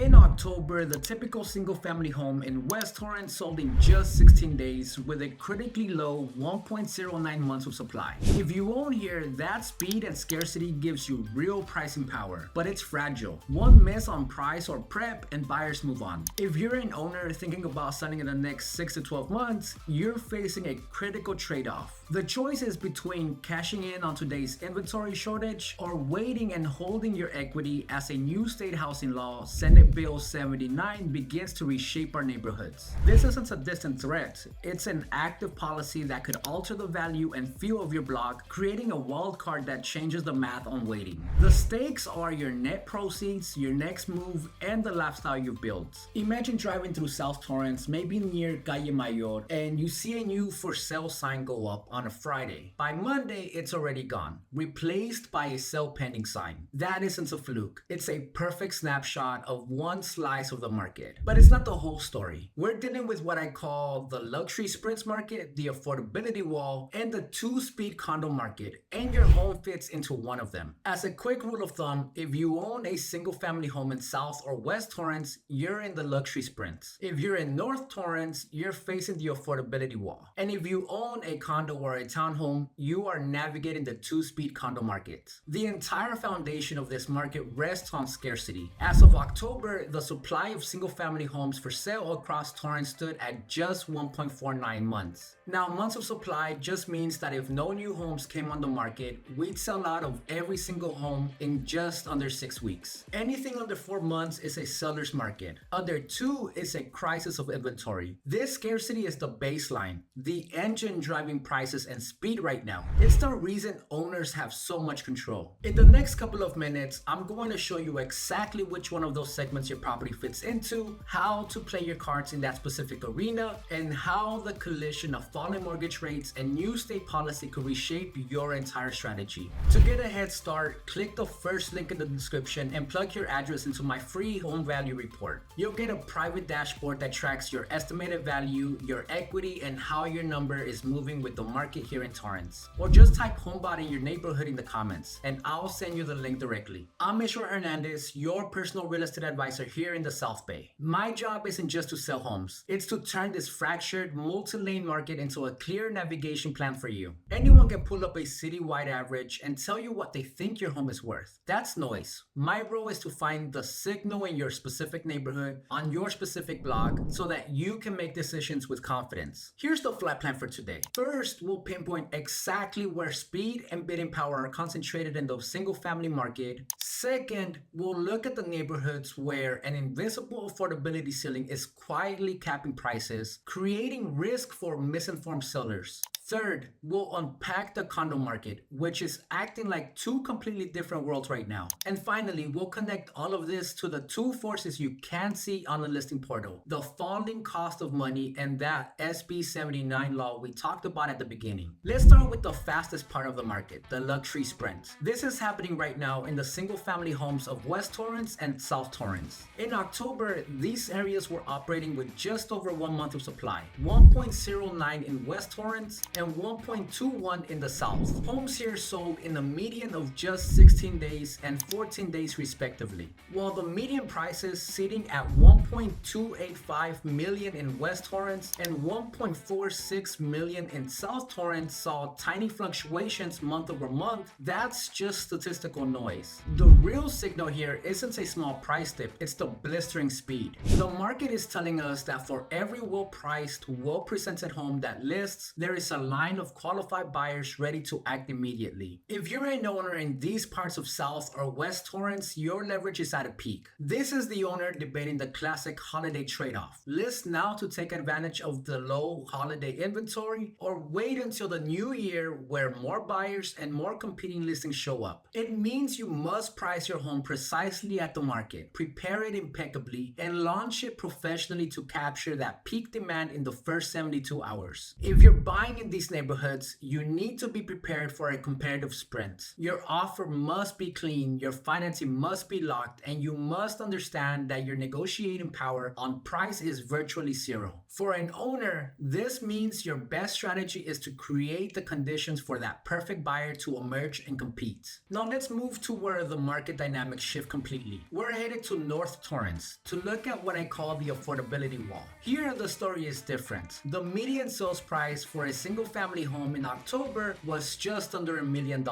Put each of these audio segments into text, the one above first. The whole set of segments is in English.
In October, the typical single-family home in West Torrance sold in just 16 days with a critically low 1.09 months of supply. If you own here, that speed and scarcity gives you real pricing power, but it's fragile. One miss on price or prep and buyers move on. If you're an owner thinking about selling in the next 6 to 12 months, you're facing a critical trade-off. The choice is between cashing in on today's inventory shortage or waiting and holding your equity as a new state housing law, Senate Bill 79, begins to reshape our neighborhoods. This isn't a distant threat, it's an active policy that could alter the value and feel of your block, creating a wild card that changes the math on waiting. The stakes are your net proceeds, your next move, and the lifestyle you've built. Imagine driving through South Torrance, maybe near Calle Mayor, and you see a new for sale sign go up on a Friday. By Monday, it's already gone, replaced by a sale pending sign. That isn't a fluke. It's a perfect snapshot of one slice of the market. But it's not the whole story. We're dealing with what I call the luxury sprints market, the affordability wall, and the two-speed condo market, and your home fits into one of them. As a quick rule of thumb, if you own a single-family home in South or West Torrance, you're in the luxury sprints. If you're in North Torrance, you're facing the affordability wall. And if you own a condo or a townhome, you are navigating the two-speed condo market. The entire foundation of this market rests on scarcity. As of October, the supply of single-family homes for sale across Torrance stood at just 1.49 months. Now, months of supply just means that if no new homes came on the market, we'd sell out of every single home in just under 6 weeks. Anything under 4 months is a seller's market. Under 2 is a crisis of inventory. This scarcity is the baseline, the engine driving prices and speed right now. It's the reason owners have so much control. In the next couple of minutes, I'm going to show you exactly which one of those segments your property fits into, how to play your cards in that specific arena, and how the collision of falling mortgage rates and new state policy could reshape your entire strategy. To get a head start, click the first link in the description and plug your address into my free home value report. You'll get a private dashboard that tracks your estimated value, your equity, and how your number is moving with the market here in Torrance. Or just type HomeBot in your neighborhood in the comments, and I'll send you the link directly. I'm Hernandez, your personal real estate advisor here in the South Bay. My job isn't just to sell homes, it's to turn this fractured, multi-lane market into a clear navigation plan for you. Anyone can pull up a citywide average and tell you what they think your home is worth. That's noise. My role is to find the signal in your specific neighborhood, on your specific block, so that you can make decisions with confidence. Here's the flat plan for today. First, we'll pinpoint exactly where speed and bidding power are concentrated in the single-family market. Second, we'll look at the neighborhoods where an invisible affordability ceiling is quietly capping prices, creating risk for misinformed sellers. Third, we'll unpack the condo market, which is acting like two completely different worlds right now. And finally, we'll connect all of this to the two forces you can't see on the listing portal: the falling cost of money and that SB 79 law we talked about at the beginning. Let's start with the fastest part of the market, the luxury sprint. This is happening right now in the single-family homes of West Torrance and South Torrance. In October, these areas were operating with just over 1 month of supply, 1.09 in West Torrance and 1.21 in the South. Homes here sold in a median of just 16 days and 14 days respectively, while the median prices sitting at 1.285 million in West Torrance and 1.46 million in South Torrance saw tiny fluctuations month over month. That's just statistical noise. The real signal here isn't a small price dip, it's the blistering speed. The market is telling us that for every well-priced, well-presented home that lists, there is a line of qualified buyers ready to act immediately. If you're an owner in these parts of South or West Torrance, your leverage is at a peak. This is the owner debating the classic holiday trade-off. List now to take advantage of the low holiday inventory, or wait until the new year where more buyers and more competing listings show up. It means you must price your home precisely at the market, prepare it impeccably, and launch it professionally to capture that peak demand in the first 72 hours. If you're buying in these neighborhoods, you need to be prepared for a competitive sprint. Your offer must be clean, your financing must be locked, and you must understand that your negotiating power on price is virtually zero. For an owner, this means your best strategy is to create the conditions for that perfect buyer to emerge and compete. Now let's move to where the market dynamics shift completely. We're headed to North North Torrance to look at what I call the affordability wall. Here, the story is different. The median sales price for a single-family home in October was just under $1 million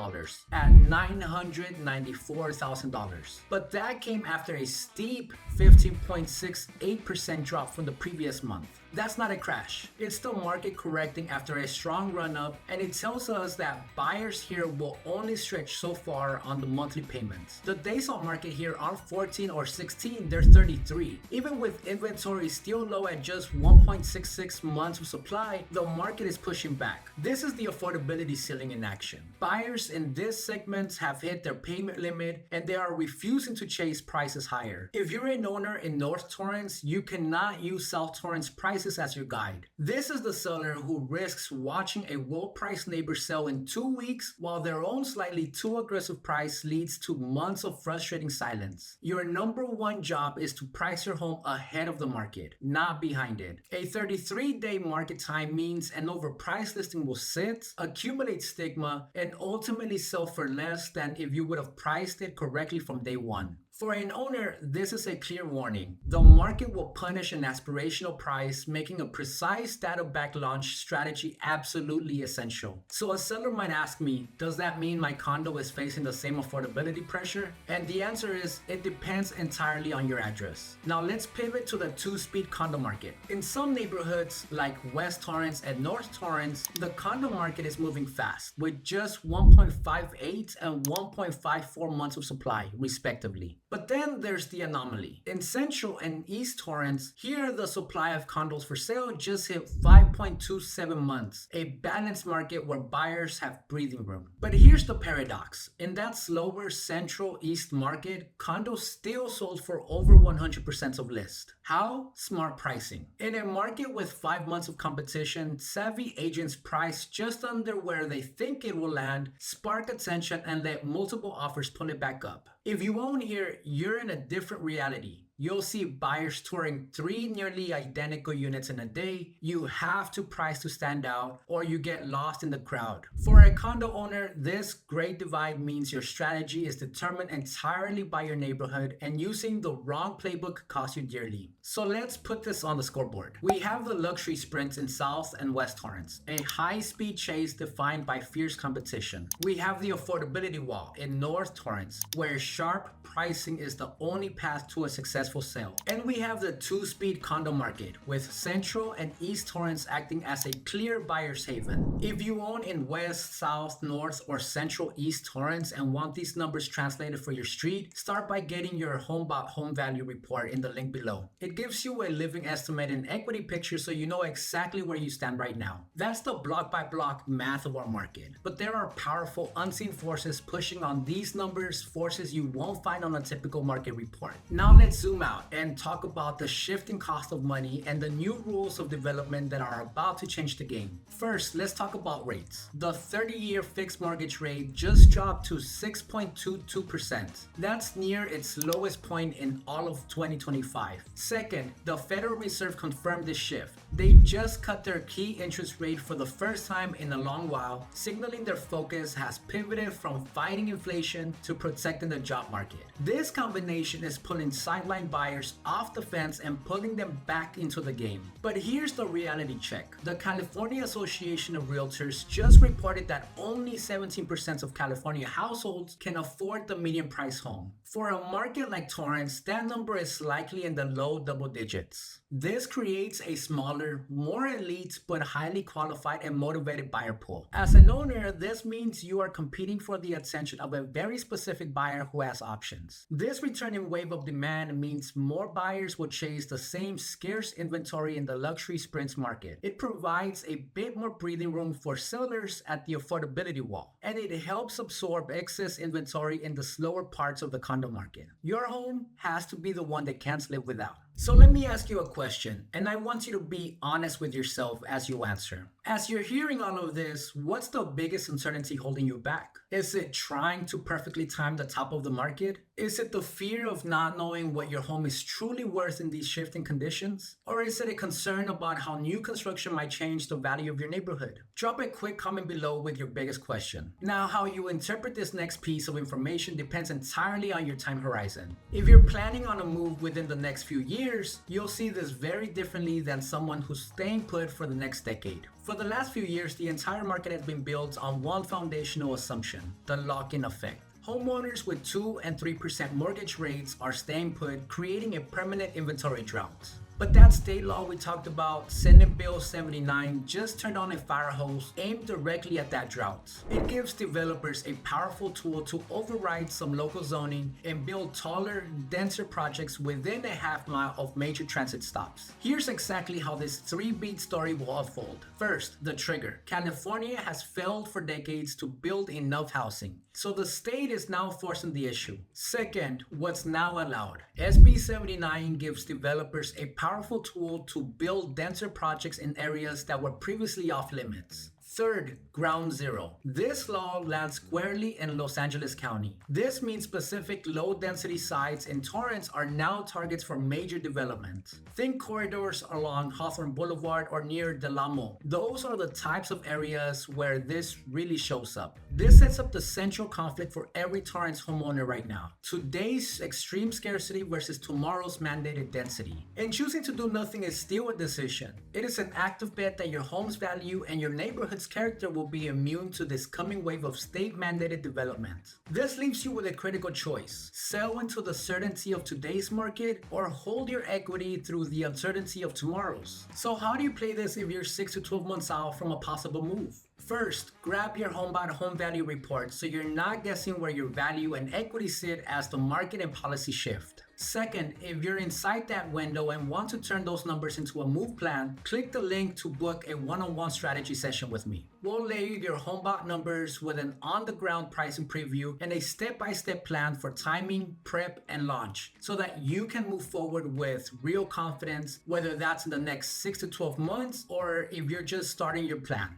at $994,000. But that came after a steep 15.68% drop from the previous month. That's not a crash. It's the market correcting after a strong run-up, and it tells us that buyers here will only stretch so far on the monthly payments. The days on market here aren't 14 or 16, they're 33. Even with inventory still low at just 1.66 months of supply, the market is pushing back. This is the affordability ceiling in action. Buyers in this segment have hit their payment limit, and they are refusing to chase prices higher. If you're an owner in North Torrance, you cannot use South Torrance prices as your guide. This is the seller who risks watching a well-priced neighbor sell in 2 weeks while their own slightly too aggressive price leads to months of frustrating silence. Your number one job is to price your home ahead of the market, not behind it. A 33-day market time means an overpriced listing will sit, accumulate stigma, and ultimately sell for less than if you would have priced it correctly from day one. For an owner, this is a clear warning. The market will punish an aspirational price, making a precise data-backed launch strategy absolutely essential. So a seller might ask me, does that mean my condo is facing the same affordability pressure? And the answer is, it depends entirely on your address. Now let's pivot to the two-speed condo market. In some neighborhoods, like West Torrance and North Torrance, the condo market is moving fast, with just 1.58 and 1.54 months of supply, respectively. But then there's the anomaly. In Central and East Torrance, here the supply of condos for sale just hit 5.27 months, a balanced market where buyers have breathing room. But here's the paradox. In that slower Central East market, condos still sold for over 100% of list. How? Smart pricing. In a market with 5 months of competition, savvy agents price just under where they think it will land, spark attention, and let multiple offers pull it back up. If you own here, you're in a different reality. You'll see buyers touring 3 nearly identical units in a day. You have to price to stand out, or you get lost in the crowd. For a condo owner, this great divide means your strategy is determined entirely by your neighborhood, and using the wrong playbook costs you dearly. So let's put this on the scoreboard. We have the luxury sprints in South and West Torrance, a high-speed chase defined by fierce competition. We have the affordability wall in North Torrance, where sharp pricing is the only path to a successful sale. And we have the two-speed condo market, with Central and East Torrance acting as a clear buyer's haven. If you own in West, South, North, or Central East Torrance and want these numbers translated for your street, start by getting your HomeBot home value report in the link below. It gives you a living estimate and equity picture so you know exactly where you stand right now. That's the block-by-block math of our market. But there are powerful unseen forces pushing on these numbers, forces you won't find on a typical market report. Now let's zoom out and talk about the shifting cost of money and the new rules of development that are about to change the game. First, let's talk about rates. The 30-year fixed mortgage rate just dropped to 6.22%. That's near its lowest point in all of 2025. Second, the Federal Reserve confirmed this shift. They just cut their key interest rate for the first time in a long while, signaling their focus has pivoted from fighting inflation to protecting the job market. This combination is pulling sideline buyers off the fence and pulling them back into the game. But here's the reality check. The California Association of Realtors just reported that only 17% of California households can afford the median price home. For a market like Torrance, that number is likely in the low double digits. This creates a smaller, more elite, but highly qualified and motivated buyer pool. As an owner, this means you are competing for the attention of a very specific buyer who has options. This returning wave of demand means more buyers will chase the same scarce inventory in the luxury sprints market. It provides a bit more breathing room for sellers at the affordability wall, and it helps absorb excess inventory in the slower parts of the condo market. Your home has to be the one that can't live without. So let me ask you a question, and I want you to be honest with yourself as you answer. As you're hearing all of this, what's the biggest uncertainty holding you back? Is it trying to perfectly time the top of the market? Is it the fear of not knowing what your home is truly worth in these shifting conditions? Or is it a concern about how new construction might change the value of your neighborhood? Drop a quick comment below with your biggest question. Now, how you interpret this next piece of information depends entirely on your time horizon. If you're planning on a move within the next few years, you'll see this very differently than someone who's staying put for the next decade. For the last few years, the entire market has been built on one foundational assumption: the lock-in effect. Homeowners with 2 and 3% mortgage rates are staying put, creating a permanent inventory drought. But that state law we talked about, Senate Bill 79, just turned on a fire hose aimed directly at that drought. It gives developers a powerful tool to override some local zoning and build taller, denser projects within a half-mile of major transit stops. Here's exactly how this three-beat story will unfold. First, the trigger. California has failed for decades to build enough housing, so the state is now forcing the issue. Second, what's now allowed. SB 79 gives developers a powerful tool to build denser projects in areas that were previously off limits. Third, ground zero. This law lands squarely in Los Angeles County. This means specific low-density sites in Torrance are now targets for major development. Think corridors along Hawthorne Boulevard or near Del Amo. Those are the types of areas where this really shows up. This sets up the central conflict for every Torrance homeowner right now: today's extreme scarcity versus tomorrow's mandated density. And choosing to do nothing is still a decision. It is an active bet that your home's value and your neighborhood's character will be immune to this coming wave of state-mandated development. This leaves you with a critical choice: sell into the certainty of today's market or hold your equity through the uncertainty of tomorrow's. So how do you play this if you're 6 to 12 months out from a possible move? First, grab your home value report so you're not guessing where your value and equity sit as the market and policy shift. Second, if you're inside that window and want to turn those numbers into a move plan, click the link to book a one-on-one strategy session with me. We'll lay you your HomeBot numbers with an on-the-ground pricing preview and a step-by-step plan for timing, prep, and launch so that you can move forward with real confidence, whether that's in the next 6 to 12 months or if you're just starting your plan.